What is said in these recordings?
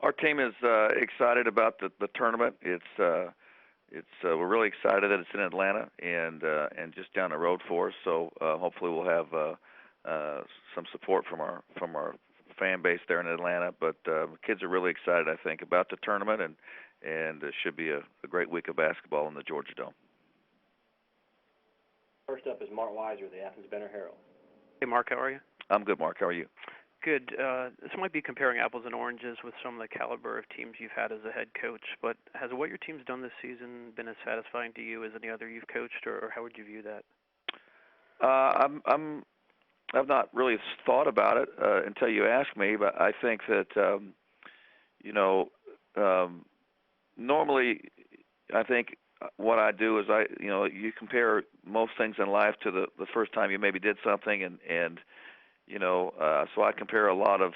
Our team is excited about the tournament. We're really excited that it's in Atlanta and just down the road for us. So hopefully we'll have some support from our fan base there in Atlanta. But kids are really excited, I think, about the tournament, and it should be a great week of basketball in the Georgia Dome. First up is Mark Weiser, the Athens Banner Herald. Hey, Mark, how are you? I'm good, Mark. How are you? Good. This might be comparing apples and oranges with some of the caliber of teams you've had as a head coach, but has what your team's done this season been as satisfying to you as any other you've coached, or how would you view that? I've not really thought about it until you asked me, but I think that normally I think what I do is you compare most things in life to the first time you maybe did something, and so I compare a lot of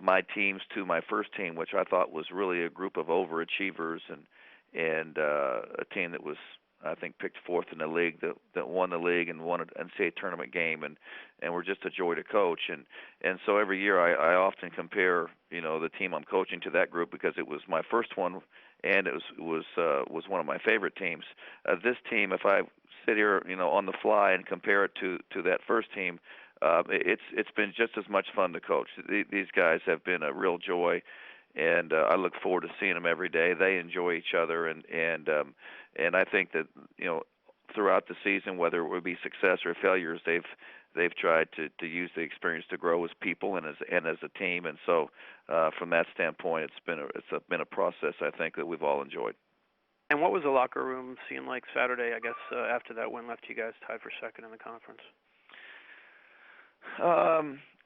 my teams to my first team, which I thought was really a group of overachievers and a team that was, I think, picked fourth in the league, that won the league and won an NCAA tournament game, and were just a joy to coach. And so every year I often compare the team I'm coaching to that group because it was my first one, and it was one of my favorite teams. This team, if I sit here on the fly and compare it to that first team, it's been just as much fun to coach. These guys have been a real joy, and I look forward to seeing them every day. They enjoy each other, and I think that throughout the season, whether it would be success or failures, they've tried to use the experience to grow as people and as a team. And so, from that standpoint, it's been a process I think that we've all enjoyed. And what was the locker room scene like Saturday? I guess after that win left you guys tied for second in the conference.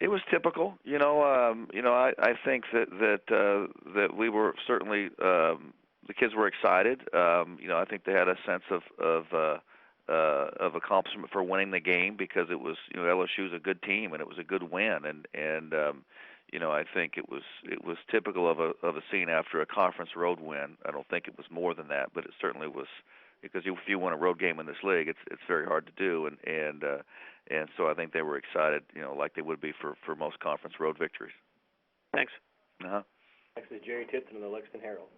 It was typical, I think that we were certainly the kids were excited. I think they had a sense of accomplishment for winning the game because it was LSU is a good team and it was a good win, and I think it was typical of a scene after a conference road win. I don't think it was more than that, but it certainly was, because if you win a road game in this league, it's very hard to do, and so I think they were excited, like they would be for most conference road victories. Thanks. Next is Jerry Tipton of the Lexington Herald.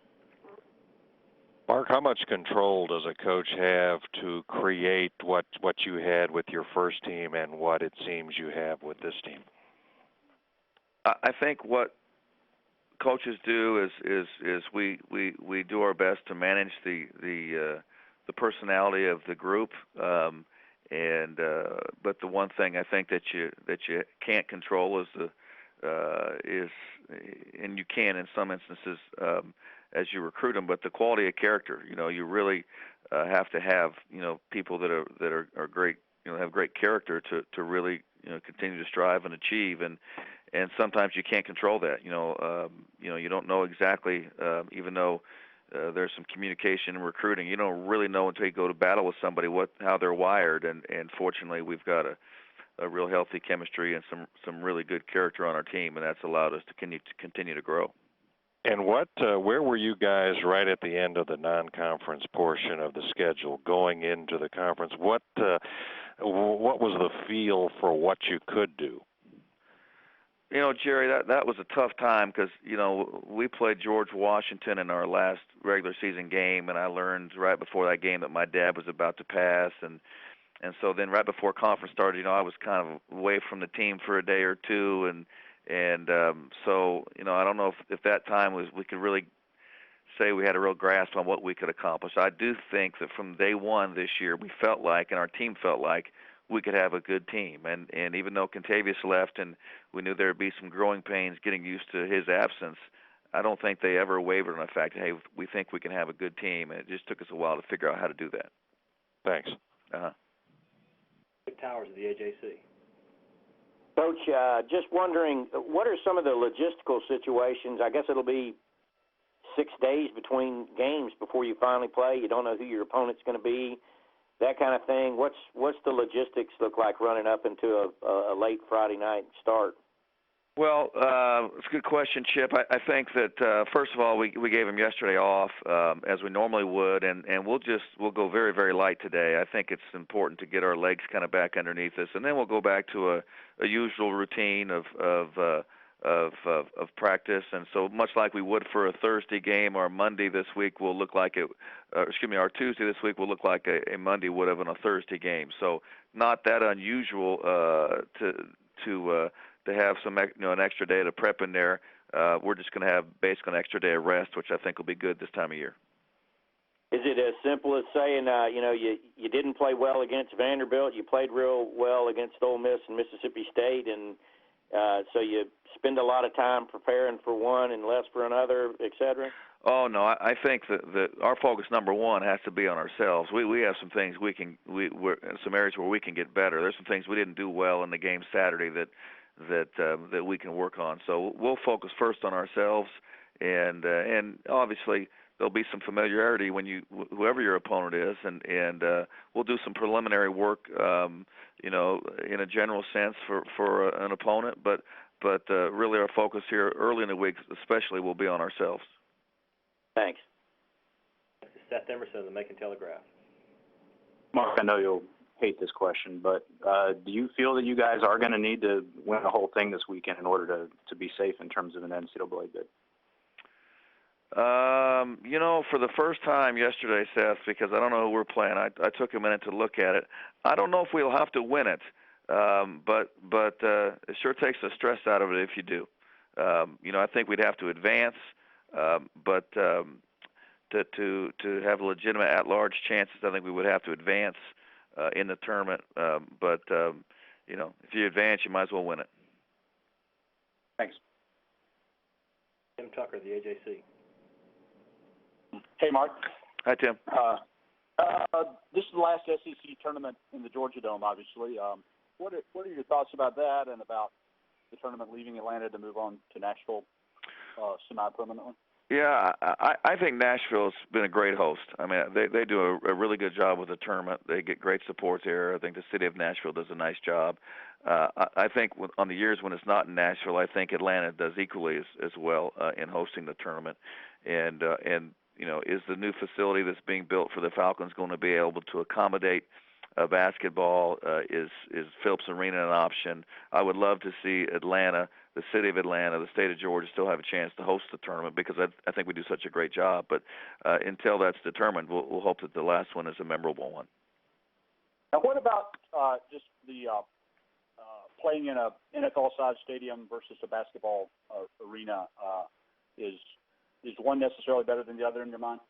Mark, how much control does a coach have to create what you had with your first team and what it seems you have with this team? I think what coaches do is we do our best to manage the personality of the group, but the one thing I think that you can't control is and you can in some instances as you recruit them, but the quality of character. You really have to have people that are great, have great character to really continue to strive and achieve, and sometimes you can't control that. You don't know exactly, even though there's some communication and recruiting. You don't really know until you go to battle with somebody how they're wired, and fortunately we've got a real healthy chemistry and some really good character on our team, and that's allowed us to continue to grow. And where were you guys right at the end of the non-conference portion of the schedule going into the conference? What was the feel for what you could do? Jerry, that was a tough time because, we played George Washington in our last regular season game, and I learned right before that game that my dad was about to pass, and so then right before conference started, I was kind of away from the team for a day or two, and so, I don't know if that time we could really say we had a real grasp on what we could accomplish. I do think that from day one this year, we felt like, and our team felt like, we could have a good team. And even though Contavious left and we knew there would be some growing pains getting used to his absence, I don't think they ever wavered on the fact that, hey, we think we can have a good team. And it just took us a while to figure out how to do that. Thanks. Dick Towers of the AJC. Coach, just wondering, what are some of the logistical situations? I guess it'll be 6 days between games before you finally play. You don't know who your opponent's going to be, that kind of thing. What's the logistics look like running up into a late Friday night start? Well, it's a good question, Chip. I think that first of all, we gave him yesterday off as we normally would, and we'll go very, very light today. I think it's important to get our legs kind of back underneath us, and then we'll go back to a usual routine of of practice, and so much like we would for a Thursday game, our Monday this week will look like it. Our Tuesday this week will look like a Monday would have on a Thursday game. So not that unusual to have some an extra day to prep in there. We're just going to have basically an extra day of rest, which I think will be good this time of year. Is it as simple as saying, you didn't play well against Vanderbilt, you played real well against Ole Miss and Mississippi State, and so you spend a lot of time preparing for one and less for another, et cetera? Oh no, I think that our focus number one has to be on ourselves. We have some things we're some areas where we can get better. There's some things we didn't do well in the game Saturday that we can work on. So we'll focus first on ourselves, and obviously there'll be some familiarity when whoever your opponent is, and we'll do some preliminary work, in a general sense for an opponent, but really our focus here early in the week especially will be on ourselves. Thanks. Seth Emerson of the Macon Telegraph. Mark, I know you'll hate this question, but do you feel that you guys are going to need to win the whole thing this weekend in order to be safe in terms of an NCAA bid? For the first time yesterday, Seth, because I don't know who we're playing, I took a minute to look at it. I don't know if we'll have to win it, but it sure takes the stress out of it if you do. I think we'd have to advance, but to have legitimate at-large chances, I think we would have to advance in the tournament. But if you advance, you might as well win it. Thanks. Tim Tucker, the AJC. Hey, Mark. Hi, Tim. This is the last SEC tournament in the Georgia Dome, obviously. What are your thoughts about that and about the tournament leaving Atlanta to move on to Nashville semi-permanently? Yeah, I think Nashville's been a great host. I mean, they do a really good job with the tournament. They get great support there. I think the city of Nashville does a nice job. I think on the years when it's not in Nashville, I think Atlanta does equally as well in hosting the tournament. And is the new facility that's being built for the Falcons going to be able to accommodate basketball? Is Phillips Arena an option? I would love to see Atlanta, the city of Atlanta, the state of Georgia still have a chance to host the tournament because I think we do such a great job. But until that's determined, we'll hope that the last one is a memorable one. Now, what about just the playing in a NFL-sized stadium versus a basketball arena? Is one necessarily better than the other in your mind?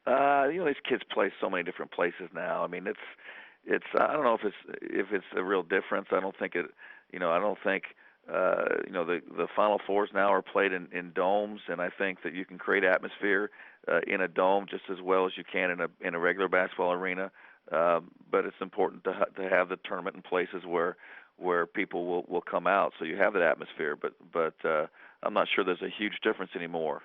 These kids play so many different places now. I mean, it's I don't know if it's a real difference. I don't think it. I don't think the Final Fours now are played in domes, and I think that you can create atmosphere in a dome just as well as you can in a regular basketball arena. But it's important to have the tournament in places where people will come out, so you have that atmosphere. But I'm not sure there's a huge difference anymore.